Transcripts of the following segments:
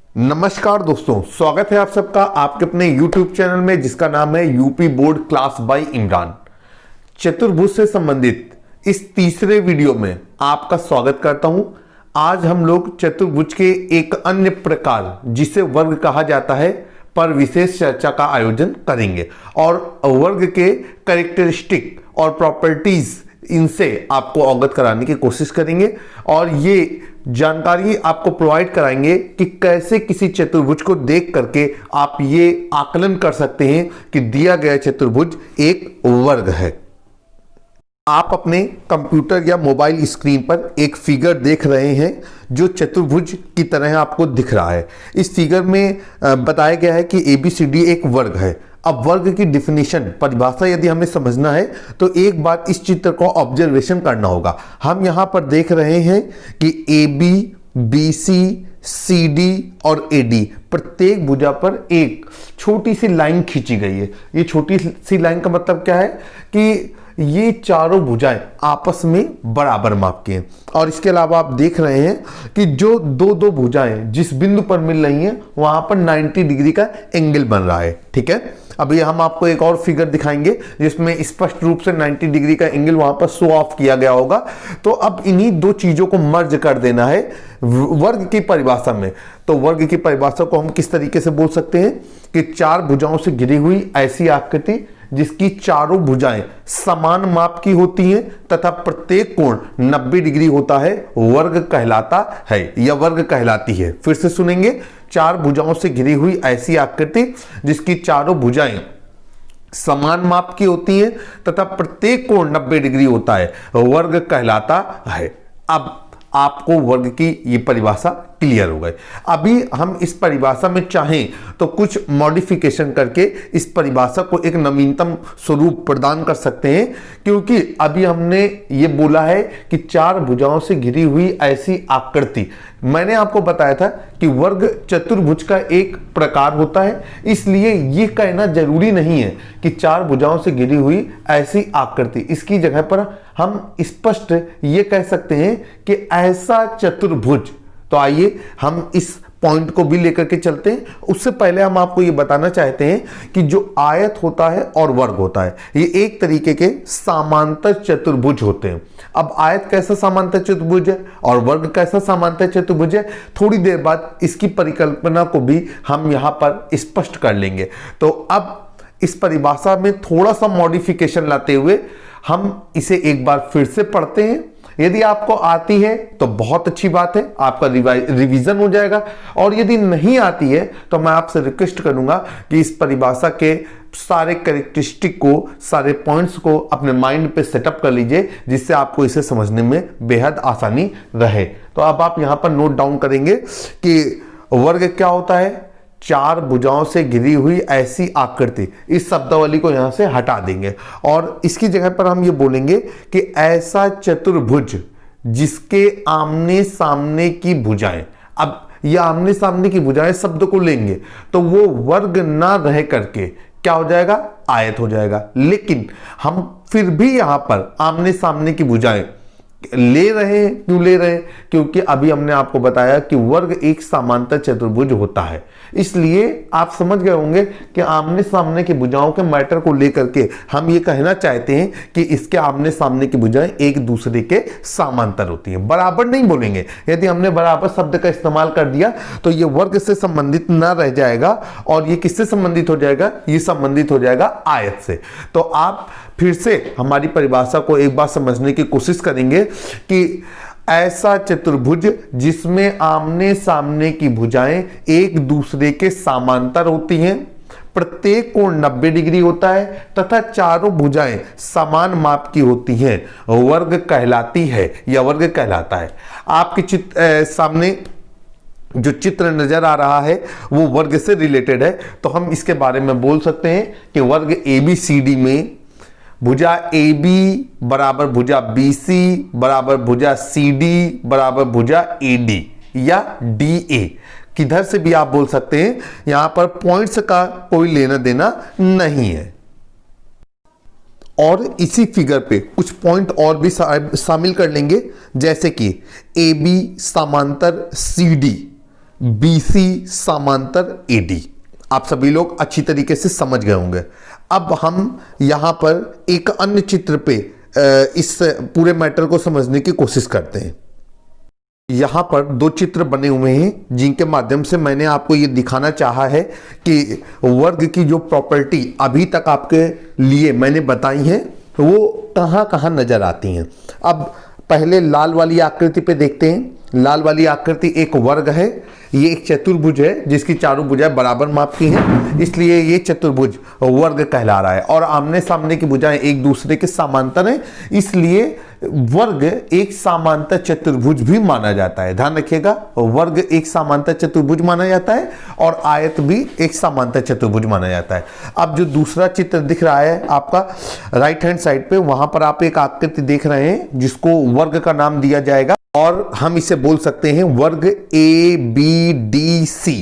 नमस्कार दोस्तों, स्वागत है आप सबका आपके अपने YouTube चैनल में जिसका नाम है UP board class by Imran. चतुर्भुज से संबंधित इस तीसरे वीडियो में आपका स्वागत करता हूं। आज हम लोग चतुर्भुज के एक अन्य प्रकार जिसे वर्ग कहा जाता है पर विशेष चर्चा का आयोजन करेंगे और वर्ग के कैरेक्टरिस्टिक और प्रॉपर्टीज इनसे आपको अवगत कराने की कोशिश करेंगे और ये जानकारी आपको प्रोवाइड कराएंगे कि कैसे किसी चतुर्भुज को देख करके आप ये आकलन कर सकते हैं कि दिया गया चतुर्भुज एक वर्ग है। आप अपने कंप्यूटर या मोबाइल स्क्रीन पर एक फिगर देख रहे हैं जो चतुर्भुज की तरह आपको दिख रहा है। इस फिगर में बताया गया है कि ABCD एक वर्ग है। अब वर्ग की डिफिनीशन परिभाषा यदि हमें समझना है तो एक बार इस चित्र को ऑब्जर्वेशन करना होगा। हम यहां पर देख रहे हैं कि AB, BC, CD और AD प्रत्येक भुजा पर एक छोटी सी लाइन खींची गई है। ये छोटी सी लाइन का मतलब क्या है कि ये चारों भुजाएं आपस में बराबर माप की हैं और इसके अलावा आप देख रहे हैं कि जो दो भुजाएं जिस बिंदु पर मिल रही हैं वहां पर 90 डिग्री का एंगल बन रहा है। ठीक है, अभी हम आपको एक और फिगर दिखाएंगे जिसमें स्पष्ट रूप से 90 डिग्री का एंगल वहां पर शो ऑफ किया गया होगा। तो अब इन्हीं दो चीजों को मर्ज कर देना है वर्ग की परिभाषा में। तो वर्ग की परिभाषा को हम किस तरीके से बोल सकते हैं कि चार भुजाओं से घिरी हुई ऐसी आकृति जिसकी चारों भुजाएं समान माप की होती हैं तथा प्रत्येक कोण 90 डिग्री होता है, वर्ग कहलाता है या वर्ग कहलाती है। फिर से सुनेंगे, चार भुजाओं से घिरी हुई ऐसी आकृति जिसकी चारों भुजाएं समान माप की होती हैं तथा प्रत्येक कोण 90 डिग्री होता है, वर्ग कहलाता है। अब आपको वर्ग की ये परिभाषा क्लियर हो गई। अभी हम इस परिभाषा में चाहें तो कुछ मॉडिफिकेशन करके इस परिभाषा को एक नवीनतम स्वरूप प्रदान कर सकते हैं, क्योंकि अभी हमने ये बोला है कि चार भुजाओं से घिरी हुई ऐसी आकृति। मैंने आपको बताया था कि वर्ग चतुर्भुज का एक प्रकार होता है, इसलिए ये कहना जरूरी नहीं है कि चार भुजाओं से घिरी हुई ऐसी आकृति। इसकी जगह पर हम स्पष्ट ये कह सकते हैं कि ऐसा चतुर्भुज। तो आइए हम इस पॉइंट को भी लेकर के चलते हैं। उससे पहले हम आपको ये बताना चाहते हैं कि जो आयत होता है और वर्ग होता है ये एक तरीके के समांतर चतुर्भुज होते हैं। अब आयत कैसा समांतर चतुर्भुज है और वर्ग कैसा समांतर चतुर्भुज है, थोड़ी देर बाद इसकी परिकल्पना को भी हम यहां पर स्पष्ट कर लेंगे। तो अब इस परिभाषा में थोड़ा सा मॉडिफिकेशन लाते हुए हम इसे एक बार फिर से पढ़ते हैं। यदि आपको आती है तो बहुत अच्छी बात है, आपका रिवीजन हो जाएगा, और यदि नहीं आती है तो मैं आपसे रिक्वेस्ट करूंगा कि इस परिभाषा के सारे कैरेक्टरिस्टिक को, सारे पॉइंट्स को अपने माइंड पे सेटअप कर लीजिए जिससे आपको इसे समझने में बेहद आसानी रहे। तो अब आप यहां पर नोट डाउन करेंगे कि वर्ग क्या होता है। चार भुजाओं से घिरी हुई ऐसी आकृति, इस शब्दावली को यहां से हटा देंगे और इसकी जगह पर हम ये बोलेंगे कि ऐसा चतुर्भुज जिसके आमने सामने की भुजाएं। अब ये आमने सामने की भुजाएं शब्द को लेंगे तो वो वर्ग ना रह करके क्या हो जाएगा, आयत हो जाएगा। लेकिन हम फिर भी यहां पर आमने सामने की भुजाएं ले रहे हैं। क्यों ले रहे हैं? क्योंकि अभी हमने आपको बताया कि वर्ग एक समांतर चतुर्भुज होता है, इसलिए आप समझ गए होंगे कि आमने सामने की भुजाओं के मैटर को लेकर के हम ये कहना चाहते हैं कि इसके आमने सामने की भुजाएं एक दूसरे के समांतर होती हैं। बराबर नहीं बोलेंगे। यदि हमने बराबर शब्द का इस्तेमाल कर दिया तो ये वर्ग से संबंधित ना रह जाएगा और ये किससे संबंधित हो जाएगा, ये संबंधित हो जाएगा आयत से। तो आप फिर से हमारी परिभाषा को एक बार समझने की कोशिश करेंगे कि ऐसा चतुर्भुज जिसमें आमने सामने की भुजाएं एक दूसरे के समांतर होती हैं, प्रत्येक कोण 90 डिग्री होता है तथा चारों भुजाएं समान माप की होती हैं, वर्ग कहलाती है या वर्ग कहलाता है। आपके सामने जो चित्र नजर आ रहा है वो वर्ग से रिलेटेड है, तो हम इसके बारे में बोल सकते हैं कि वर्ग ABCD में भुजा AB बराबर भुजा BC बराबर भुजा CD बराबर भुजा AD या DA, किधर से भी आप बोल सकते हैं। यहां पर पॉइंट्स का कोई लेना देना नहीं है। और इसी फिगर पे कुछ पॉइंट और भी शामिल कर लेंगे, जैसे कि AB समांतर CD BC समांतर AD। आप सभी लोग अच्छी तरीके से समझ गए होंगे। अब हम यहां पर एक अन्य चित्र पे इस पूरे मैटर को समझने की कोशिश करते हैं। यहां पर दो चित्र बने हुए हैं जिनके माध्यम से मैंने आपको ये दिखाना चाहा है कि वर्ग की जो प्रॉपर्टी अभी तक आपके लिए मैंने बताई है वो कहां कहां नजर आती हैं। अब पहले लाल वाली आकृति पे देखते हैं। लाल वाली आकृति एक वर्ग है, ये एक चतुर्भुज है जिसकी चारों भुजाएं बराबर माप की हैं, इसलिए ये चतुर्भुज वर्ग कहला रहा है। और आमने सामने की भुजाएं एक दूसरे के समांतर हैं, इसलिए वर्ग एक समांतर चतुर्भुज भी माना जाता है। ध्यान रखिएगा, वर्ग एक समांतर चतुर्भुज माना जाता है और आयत भी एक समांतर चतुर्भुज माना जाता है। अब जो दूसरा चित्र दिख रहा है आपका राइट हैंड साइड पे, वहां पर आप एक आकृति देख रहे हैं जिसको वर्ग का नाम दिया जाएगा और हम इसे बोल सकते हैं वर्ग ABDC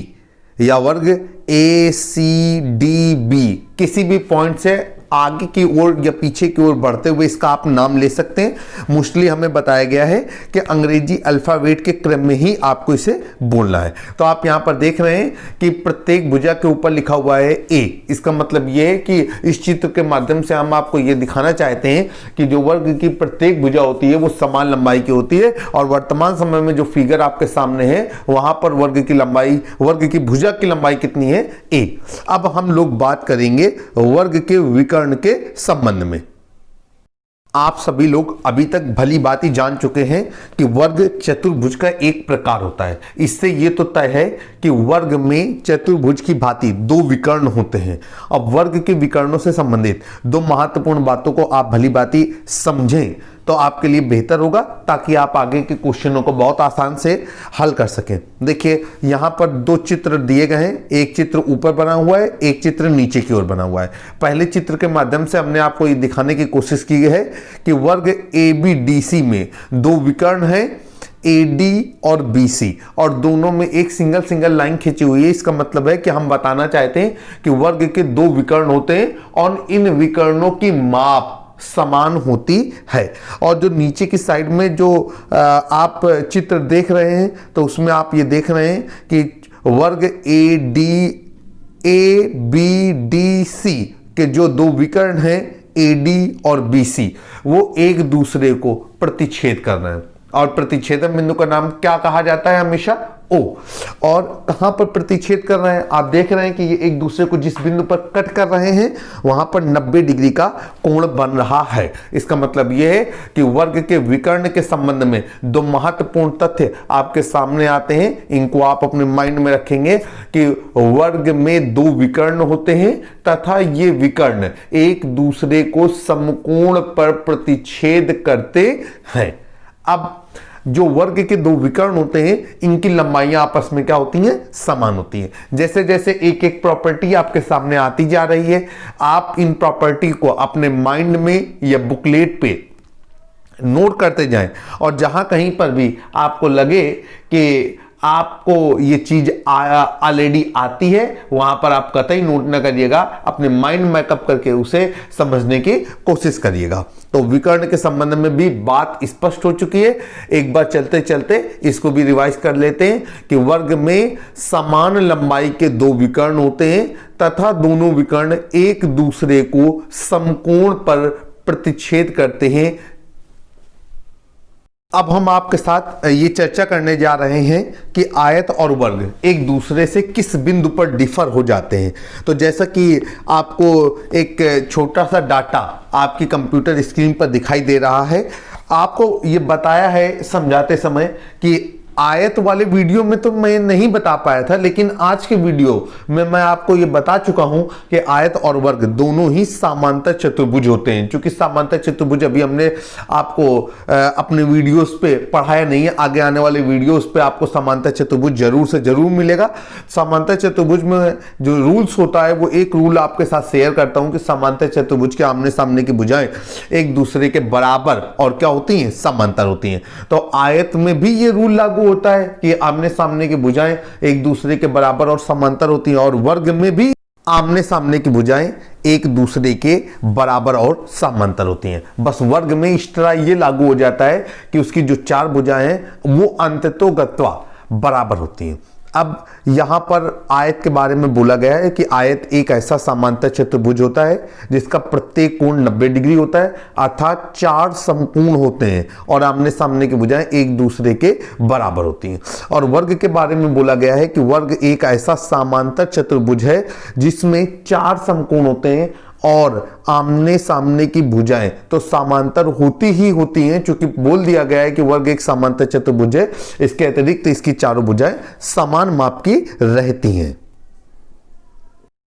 या वर्ग ACDB। किसी भी पॉइंट से आगे की ओर या पीछे की ओर बढ़ते हुए इसका आप नाम ले सकते हैं। मोस्टली हमें बताया गया है कि अंग्रेजी अल्फाबेट के क्रम में ही आपको इसे बोलना है। तो आप यहां पर देख रहे हैं कि प्रत्येक भुजा के ऊपर लिखा हुआ है A। इसका मतलब यह है कि इस चित्र के माध्यम से हम आपको यह दिखाना चाहते हैं कि जो वर्ग की प्रत्येक भुजा होती है वो समान लंबाई की होती है। और वर्तमान समय में जो फिगर आपके सामने है वहां पर वर्ग की लंबाई, वर्ग की भुजा की लंबाई कितनी है? A। अब हम लोग बात करेंगे वर्ग के विकर्ण के संबंध में। आप सभी लोग अभी तक भली बात ही जान चुके हैं कि वर्ग चतुर्भुज का एक प्रकार होता है। इससे यह तो तय है कि वर्ग में चतुर्भुज की भांति दो विकर्ण होते हैं। अब वर्ग के विकर्णों से संबंधित दो महत्वपूर्ण बातों को आप भली बात समझें तो आपके लिए बेहतर होगा, ताकि आप आगे के क्वेश्चनों को बहुत आसान से हल कर सकें। देखिए यहां पर दो चित्र दिए गए हैं, एक चित्र ऊपर बना हुआ है, एक चित्र नीचे की ओर बना हुआ है। पहले चित्र के माध्यम से हमने आपको ये दिखाने की कोशिश की है कि वर्ग ABDC में दो विकर्ण है AD और BC और दोनों में एक सिंगल लाइन खींची हुई है। इसका मतलब है कि हम बताना चाहते हैं कि वर्ग के दो विकर्ण होते हैं और इन विकर्णों की माप समान होती है। और जो नीचे की साइड में जो आप चित्र देख रहे हैं तो उसमें आप ये देख रहे हैं कि वर्ग ABDC के जो दो विकर्ण हैं AD और BC वो एक दूसरे को प्रतिच्छेद कर रहे हैं। और प्रतिच्छेदन बिंदु का नाम क्या कहा जाता है? हमेशा O। और कहां पर प्रतिच्छेद कर रहे हैं? आप देख रहे हैं कि ये एक दूसरे को जिस बिंदु पर कट कर रहे हैं वहां पर 90 डिग्री का कोण बन रहा है। इसका मतलब यह है कि वर्ग के विकर्ण के संबंध में दो महत्वपूर्ण तथ्य आपके सामने आते हैं। इनको आप अपने माइंड में रखेंगे कि वर्ग में दो विकर्ण होते हैं तथा ये विकर्ण एक दूसरे को समकोण पर प्रतिच्छेद करते हैं। अब जो वर्ग के दो विकर्ण होते हैं इनकी लंबाइयां आपस में क्या होती हैं? समान होती हैं। जैसे जैसे एक एक प्रॉपर्टी आपके सामने आती जा रही है, आप इन प्रॉपर्टी को अपने माइंड में या बुकलेट पे नोट करते जाएं और जहां कहीं पर भी आपको लगे कि आपको ये चीज ऑलरेडी आती है वहां पर आप कतई नोट न करिएगा, अपने माइंड मैकअप करके उसे समझने की कोशिश करिएगा। तो विकर्ण के संबंध में भी बात स्पष्ट हो चुकी है। एक बार चलते चलते इसको भी रिवाइज कर लेते हैं कि वर्ग में समान लंबाई के दो विकर्ण होते हैं तथा दोनों विकर्ण एक दूसरे को समकोण पर प्रतिच्छेद करते हैं। अब हम आपके साथ ये चर्चा करने जा रहे हैं कि आयत और वर्ग एक दूसरे से किस बिंदु पर डिफर हो जाते हैं। तो जैसा कि आपको एक छोटा सा डाटा आपकी कंप्यूटर स्क्रीन पर दिखाई दे रहा है, आपको ये बताया है समझाते समय कि आयत वाले वीडियो में तो मैं नहीं बता पाया था, लेकिन आज के वीडियो में मैं आपको ये बता चुका हूं कि आयत और वर्ग दोनों ही समांतर चतुर्भुज होते हैं। क्योंकि समांतर चतुर्भुज अभी हमने आपको अपने वीडियोस पे पढ़ाया नहीं है, आगे आने वाले वीडियोस पे आपको समांतर चतुर्भुज जरूर से जरूर मिलेगा। समांतर चतुर्भुज में जो रूल्स होता है वो एक रूल आपके साथ शेयर करता हूं कि समांतर चतुर्भुज के आमने सामने की भुजाएं एक दूसरे के बराबर और क्या होती हैं? समांतर होती हैं। तो आयत में भी ये रूल लागू होता है कि आमने सामने की भुजाएं एक दूसरे के बराबर और समांतर होती हैं, और वर्ग में भी आमने सामने की भुजाएं एक दूसरे के बराबर और समांतर होती हैं। बस वर्ग में इस तरह ये लागू हो जाता है कि उसकी जो चार भुजाएं हैं वो अंततोगत्वा बराबर होती हैं। अब यहां पर आयत के बारे में बोला गया है कि आयत एक ऐसा समांतर चतुर्भुज होता है जिसका प्रत्येक कोण 90 डिग्री होता है, अर्थात 4 समकोण होते हैं और आमने सामने की भुजाएं एक दूसरे के बराबर होती हैं। और वर्ग के बारे में बोला गया है कि वर्ग एक ऐसा समांतर चतुर्भुज है जिसमें 4 समकोण होते हैं और आमने सामने की भुजाएं तो समांतर होती ही होती हैं, क्योंकि बोल दिया गया है कि वर्ग एक समांतर चतुर्भुज है। इसके अतिरिक्त इसकी चारों भुजाएं समान माप की रहती हैं।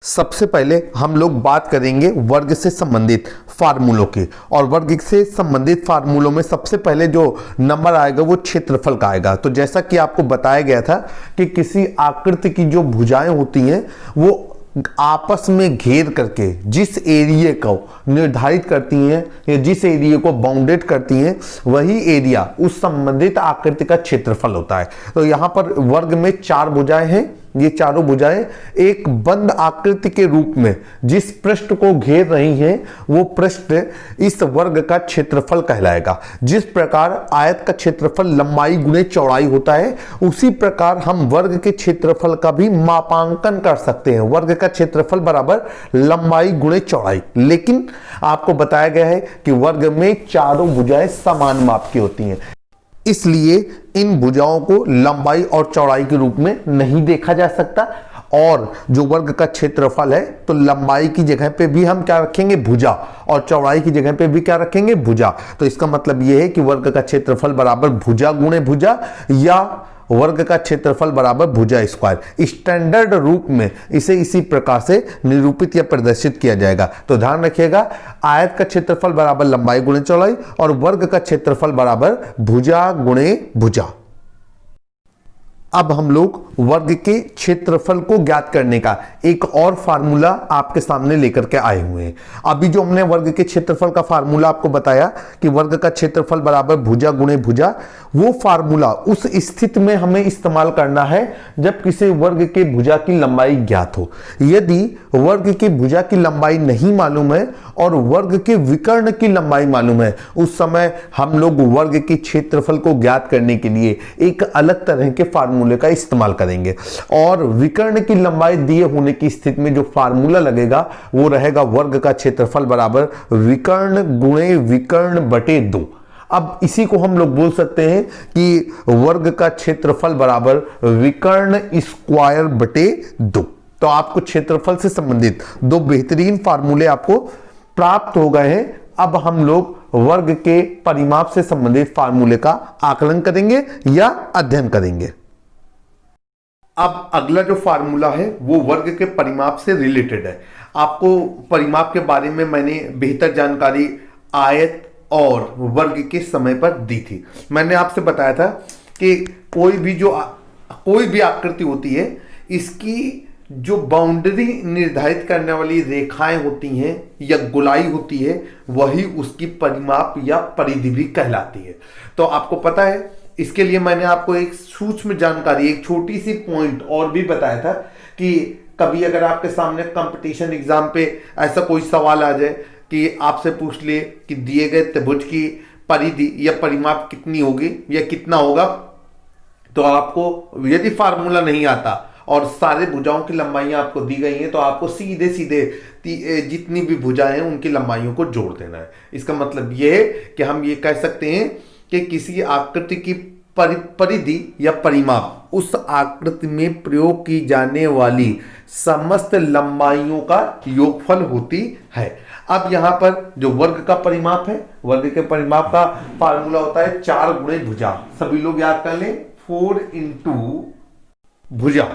सबसे पहले हम लोग बात करेंगे वर्ग से संबंधित फार्मूलों की, और वर्ग से संबंधित फार्मूलों में सबसे पहले जो नंबर आएगा वो क्षेत्रफल का आएगा। तो जैसा कि आपको बताया गया था कि किसी आकृति की जो भुजाएं होती हैं वो आपस में घेर करके जिस एरिया को निर्धारित करती हैं या जिस एरिया को बाउंडेड करती हैं वही एरिया उस संबंधित आकृति का क्षेत्रफल होता है। तो यहां पर वर्ग में 4 भुजाएं हैं। ये चारों भुजाएं एक बंद आकृति के रूप में जिस पृष्ठ को घेर रही हैं वो पृष्ठ इस वर्ग का क्षेत्रफल कहलाएगा। जिस प्रकार आयत का क्षेत्रफल लंबाई गुणे चौड़ाई होता है, उसी प्रकार हम वर्ग के क्षेत्रफल का भी मापांकन कर सकते हैं। वर्ग का क्षेत्रफल बराबर लंबाई गुणे चौड़ाई, लेकिन आपको बताया गया है कि वर्ग में चारों भुजाएं समान माप की होती हैं, इसलिए इन भुजाओं को लंबाई और चौड़ाई के रूप में नहीं देखा जा सकता। और जो वर्ग का क्षेत्रफल है तो लंबाई की जगह पे भी हम क्या रखेंगे, भुजा, और चौड़ाई की जगह पे भी क्या रखेंगे, भुजा। तो इसका मतलब यह है कि वर्ग का क्षेत्रफल बराबर भुजा गुणे भुजा या वर्ग का क्षेत्रफल बराबर भुजा स्क्वायर। स्टैंडर्ड रूप में इसे इसी प्रकार से निरूपित या प्रदर्शित किया जाएगा। तो ध्यान रखिएगा, आयत का क्षेत्रफल बराबर लंबाई गुणे चौड़ाई और वर्ग का क्षेत्रफल बराबर भुजा गुणे भुजा। अब हम लोग वर्ग के क्षेत्रफल को ज्ञात करने का एक और फार्मूला आपके सामने लेकर के आए हुए हैं। अभी जो हमने वर्ग के क्षेत्रफल का फार्मूला आपको बताया कि वर्ग का क्षेत्रफल बराबर भुजा गुणे भुजा, वो फार्मूला उस स्थिति में हमें इस्तेमाल करना है जब किसी वर्ग के भुजा की लंबाई ज्ञात हो। यदि वर्ग की भुजा की लंबाई नहीं मालूम है और वर्ग के विकर्ण की लंबाई मालूम है, उस समय हम लोग वर्ग के क्षेत्रफल को ज्ञात करने के लिए एक अलग तरह के फार्मूले का इस्तेमाल करेंगे। और विकर्ण की लंबाई दिए होने की स्थिति में जो फार्मूला लगेगा वो रहेगा वर्ग का क्षेत्रफल बराबर विकर्ण गुणे विकर्ण बटे 2। अब इसी को हम लोग बोल सकते हैं कि वर्ग का क्षेत्रफल बराबर विकर्ण स्क्वायर बटे 2। तो आपको क्षेत्रफल से संबंधित 2 बेहतरीन फार्मूले आपको प्राप्त हो गए हैं। अब हम लोग वर्ग के परिमाप से संबंधित फार्मूले का आकलन करेंगे या अध्ययन करेंगे। अब अगला जो फार्मूला है वो वर्ग के परिमाप से रिलेटेड है। आपको परिमाप के बारे में मैंने बेहतर जानकारी आयत और वर्ग के समय पर दी थी। मैंने आपसे बताया था कि कोई भी आकृति होती है, इसकी जो बाउंड्री निर्धारित करने वाली रेखाएं होती हैं या गोलाई होती है, वही उसकी परिमाप या परिधि भी कहलाती है। तो आपको पता है, इसके लिए मैंने आपको एक सूक्ष्म जानकारी, एक छोटी सी पॉइंट और भी बताया था कि कभी अगर आपके सामने कंपटीशन एग्जाम पे ऐसा कोई सवाल आ जाए कि आपसे पूछ ले कि दिए गए त्रिभुज की परिधि या परिमाप कितनी होगी या कितना होगा, तो आपको यदि फार्मूला नहीं आता और सारे भुजाओं की लंबाइयां आपको दी गई हैं, तो आपको सीधे सीधे जितनी भी भुजाएं हैं उनकी लंबाइयों को जोड़ देना है। इसका मतलब यह है कि हम ये कह सकते हैं कि किसी आकृति की परिधि या परिमाप उस आकृति में प्रयोग की जाने वाली समस्त लंबाइयों का योगफल होती है। अब यहां पर जो वर्ग का परिमाप है, वर्ग के परिमाप का फार्मूला होता है 4 गुणे भुजा। सभी लोग याद कर लें, 4 इंटू भुजा।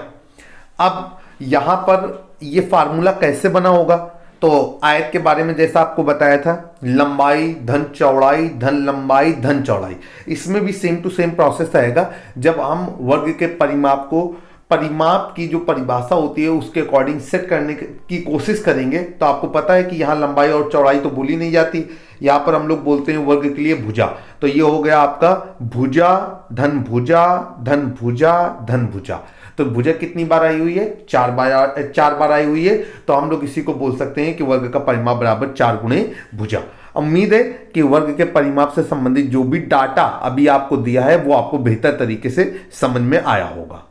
अब यहां पर यह फार्मूला कैसे बना होगा, तो आयत के बारे में जैसा आपको बताया था, लंबाई धन चौड़ाई धन लंबाई धन चौड़ाई, इसमें भी सेम टू सेम प्रोसेस रहेगा। जब हम वर्ग के परिमाप को, परिमाप की जो परिभाषा होती है उसके अकॉर्डिंग सेट करने की कोशिश करेंगे, तो आपको पता है कि यहाँ लंबाई और चौड़ाई तो बोली नहीं जाती, यहाँ पर हम लोग बोलते हैं वर्ग के लिए भुजा। तो ये हो गया आपका भुजा धन भुजा धन भुजा धन भुजा। तो भुजा कितनी बार आई हुई है, 4 बार आई हुई है। तो हम लोग इसी को बोल सकते हैं कि वर्ग का परिमाप बराबर 4 गुणे भुजा। उम्मीद है कि वर्ग के परिमाप से संबंधित जो भी डाटा अभी आपको दिया है वो आपको बेहतर तरीके से समझ में आया होगा।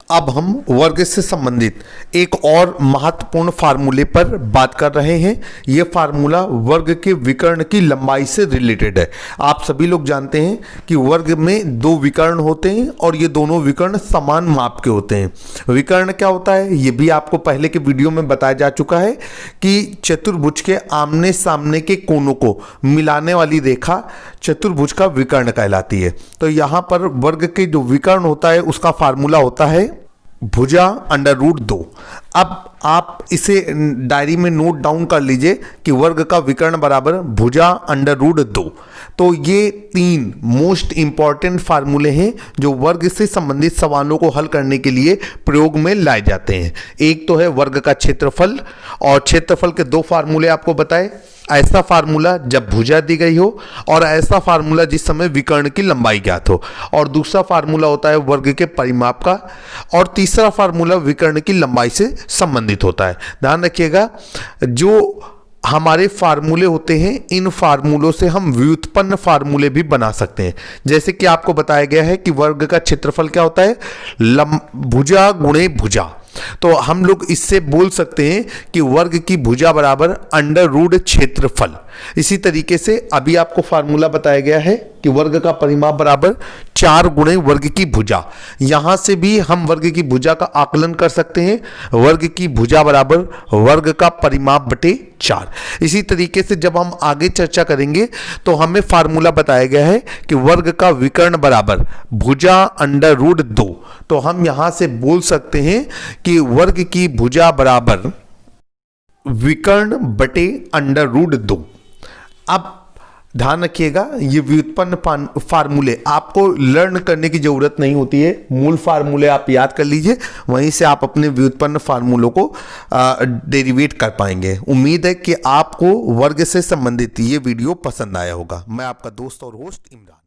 अब हम वर्ग से संबंधित एक और महत्वपूर्ण फार्मूले पर बात कर रहे हैं। यह फार्मूला वर्ग के विकर्ण की लंबाई से रिलेटेड है। आप सभी लोग जानते हैं कि वर्ग में दो विकर्ण होते हैं और ये दोनों विकर्ण समान माप के होते हैं। विकर्ण क्या होता है ये भी आपको पहले के वीडियो में बताया जा चुका है कि चतुर्भुज के आमने सामने के कोनों को मिलाने वाली रेखा चतुर्भुज का विकर्ण कहलाती है। तो यहां पर वर्ग के जो विकर्ण होता है उसका फार्मूला होता है भुजा √2। अब आप इसे डायरी में नोट डाउन कर लीजिए कि वर्ग का विकर्ण बराबर भुजा √2। तो ये तीन मोस्ट इंपॉर्टेंट फार्मूले हैं जो वर्ग से संबंधित सवालों को हल करने के लिए प्रयोग में लाए जाते हैं। एक तो है वर्ग का क्षेत्रफल, और क्षेत्रफल के दो फार्मूले आपको बताए। ऐसा फार्मूला जब भुजा दी गई हो और ऐसा फार्मूला जिस समय विकर्ण की लंबाई ज्ञात हो, और दूसरा फार्मूला होता है वर्ग के परिमाप का, और तीसरा फार्मूला विकर्ण की लंबाई से संबंधित होता है। ध्यान रखिएगा, जो हमारे फार्मूले होते हैं इन फार्मूलों से हम व्युत्पन्न फार्मूले भी बना सकते हैं। जैसे कि आपको बताया गया है कि वर्ग का क्षेत्रफल क्या होता है, भुजा गुणे भुजा। तो हम लोग इससे बोल सकते हैं कि वर्ग की भुजा बराबर √ क्षेत्रफल। इसी तरीके से अभी आपको फार्मूला बताया गया है कि वर्ग का परिमाप बराबर 4 गुणे वर्ग की भुजा। यहां से भी हम वर्ग की भुजा का आकलन कर सकते हैं। वर्ग की भुजा बराबर वर्ग का परिमाप बटे 4। इसी तरीके से जब हम आगे चर्चा करेंगे तो हमें फार्मूला बताया गया है कि वर्ग का विकर्ण बराबर भुजा √2। तो हम यहां से बोल सकते हैं कि वर्ग की भुजा बराबर विकर्ण बटे √2। अब ध्यान रखिएगा, ये व्युत्पन्न फार्मूले आपको लर्न करने की जरूरत नहीं होती है। मूल फार्मूले आप याद कर लीजिए, वहीं से आप अपने व्युत्पन्न फार्मूलों को डेरिवेट कर पाएंगे। उम्मीद है कि आपको वर्ग से संबंधित ये वीडियो पसंद आया होगा। मैं आपका दोस्त और होस्ट इमरान।